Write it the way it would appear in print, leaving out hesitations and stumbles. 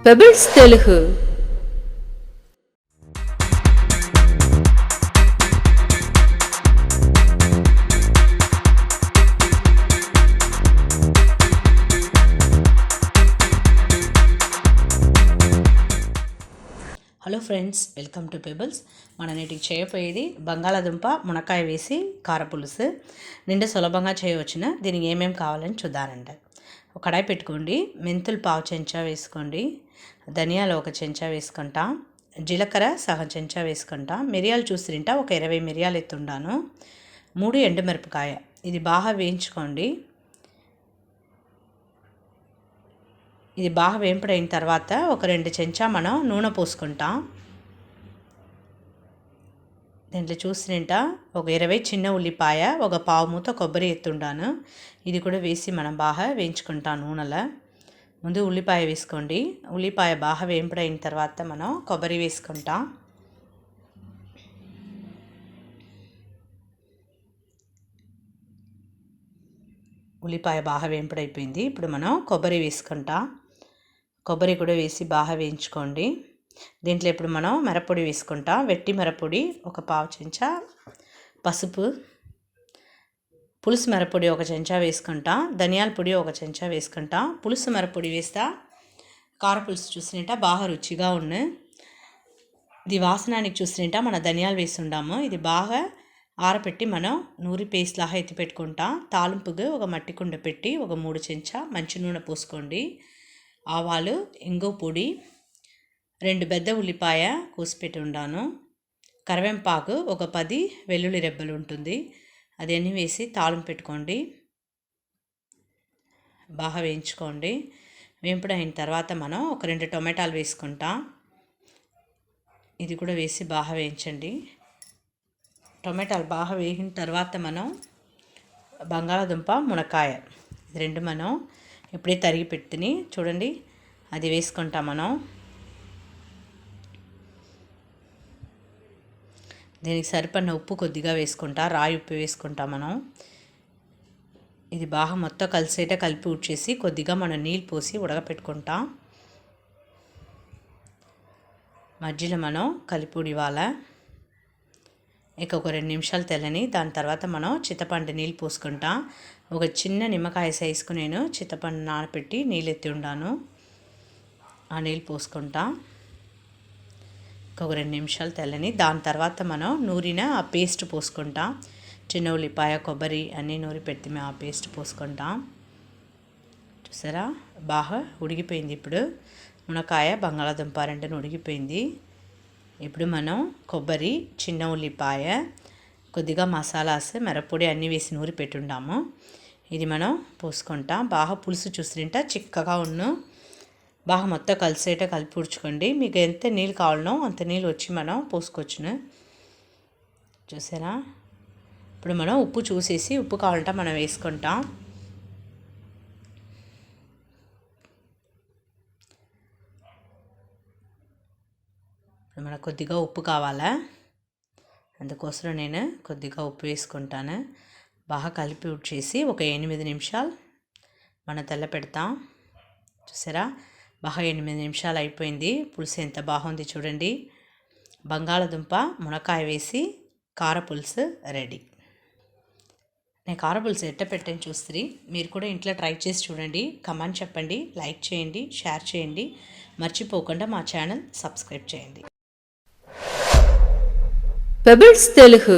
Pebbles Telugu. Hello friends, welcome to pebbles. మన నేటికి చేయబోయేది బంగాళాదుంప మునక్కాయ వేసి కారపులుసు. నిండా సులభంగా చేయవచ్చున. దీనికి ఏమేమి కావాలని చూద్దానంట. ఒక కడాయి పెట్టుకోండి. మెంతులు పావు చెంచా వేసుకోండి. ధనియాలు ఒక చెంచా వేసుకుంటా. జీలకర్ర సగం చెంచా వేసుకుంటా. మిరియాలు చూసిరింటా ఒక 20 మిరియాలు ఎత్తుండాను. 3 ఎండుమిరపకాయ. ఇది బాగా వేయించుకోండి. ఇది బాగా వేంపడైన తర్వాత ఒక 2 చెంచా మనం నూనె పోసుకుంటాం. దీంట్లో చూసినంట ఒక 20 చిన్న ఉల్లిపాయ, ఒక పావు మూత కొబ్బరి ఎత్తుండాను. ఇది కూడా వేసి మనం బాగా వేయించుకుంటాం నూనెలో. ముందు ఉల్లిపాయ వేసుకోండి. ఉల్లిపాయ బాగా వేంపడైన తర్వాత మనం కొబ్బరి వేసుకుంటాం. ఉల్లిపాయ బాగా వేంపడైపోయింది. ఇప్పుడు మనం కొబ్బరి వేసుకుంటాం. కొబ్బరి కూడా వేసి బాగా వేయించుకోండి. దీంట్లో ఇప్పుడు మనం మిరప్పొడి వేసుకుంటాం. వెట్టి మిరప్పొడి ఒక పావు చెంచా, పసుపు, పులుసు మిరప్పొడి ఒక చెంచా వేసుకుంటాం. ధనియాల పొడి ఒక చెంచా వేసుకుంటాం. పులుసు మిరప్పొడి వేస్తా కారపులుసు చూసినట్ట బాగా రుచిగా ఉంది. ఇది వాసనానికి చూసినట్ట మన ధనియాలు వేసి ఉండాము. ఇది బాగా ఆరపెట్టి మనం నూరి పేస్ట్ లాగా ఎత్తి పెట్టుకుంటాం. తాలింపుగా ఒక మట్టి కుండ పెట్టి ఒక 3 చెంచా మంచి నూనె పోసుకోండి. ఆవాలు, ఇంగు పొడి, 2 పెద్ద ఉల్లిపాయ కోసిపెట్టి ఉండాను. కరివేపాకు ఒక 10 వెల్లుల్లి రెబ్బలు ఉంటుంది. అదన్నీ వేసి తాళం పెట్టుకోండి. బాగా వేయించుకోండి. వేంపుడైన తర్వాత మనం ఒక 2 టొమాటాలు వేసుకుంటాం. ఇది కూడా వేసి బాగా వేయించండి. టొమాటాలు బాగా వేగిన తర్వాత మనం బంగాళాదుంప మునక్కాయ ఇది 2 మనం ఇప్పుడే తరిగి పెట్టుని చూడండి, అది వేసుకుంటాం. మనం దీనికి సరిపడిన ఉప్పు కొద్దిగా వేసుకుంటా. రాయి ఉప్పు వేసుకుంటాం మనం. ఇది బాగా మొత్తం కలిసేట కలిపి ఉడ్చేసి కొద్దిగా మనం నీళ్ళు పోసి ఉడకపెట్టుకుంటాం. మధ్యలో మనం కలిపి ఉడివాలా. ఇక ఒక 2 నిమిషాలు తెల్లని. దాని తర్వాత మనం చింతపండు నీళ్ళు పోసుకుంటాం. ఒక చిన్న నిమ్మకాయ సైజుకు నేను చింతపండు నానపెట్టి నీళ్ళు ఎత్తి ఉండాను. ఆ నీళ్ళు పోసుకుంటాం. ఒక 2 నిమిషాలు తెల్లని. దాని తర్వాత మనం నూరిన ఆ పేస్ట్ పోసుకుంటాం. చిన్న ఉల్లిపాయ, కొబ్బరి అన్నీ నూరి పెట్టి ఆ పేస్ట్ పోసుకుంటాం. చూసారా బాగా ఉడికిపోయింది. ఇప్పుడు మునక్కాయ బంగాళాదుంప 2 ఉడికిపోయింది. ఇప్పుడు మనం కొబ్బరి, చిన్న ఉల్లిపాయ, కొద్దిగా మసాలాస్, మిరప్పొడి అన్నీ వేసి నూరి పెట్టుండాము. ఇది మనం పోసుకుంటాం. బాగా పులుసు చూసినంట చిక్కగా ఉన్ను. బాగా మొత్తం కలిసేట కలిపి ఉడ్చుకోండి. మీకు ఎంత నీళ్ళు కావాలనో అంత నీళ్ళు వచ్చి మనం పోసుకోవచ్చును. చూసారా ఇప్పుడు మనం ఉప్పు చూసేసి ఉప్పు కావాలంటే మనం వేసుకుంటాం. మనకు కొద్దిగా ఉప్పు కావాలా, అందుకోసం నేను కొద్దిగా ఉప్పు వేసుకుంటాను. బాగా కలిపి ఉడ్చేసి ఒక 8 నిమిషాలు మనం తెల్ల పెడతాం. చూసారా బాగా 8 నిమిషాలు అయిపోయింది. పులుసు ఎంత బాగుంది చూడండి. బంగాళాదుంప మునక్కాయ వేసి కారపులుసు రెడీ. నేను కారపులుసు ఎట్ట పెట్టని చూస్తే మీరు కూడా ఇంట్లో ట్రై చేసి చూడండి. కమెంట్ చెప్పండి, లైక్ చేయండి, షేర్ చేయండి. మర్చిపోకుండా మా ఛానల్ సబ్స్క్రైబ్ చేయండి. Pebbles Telugu.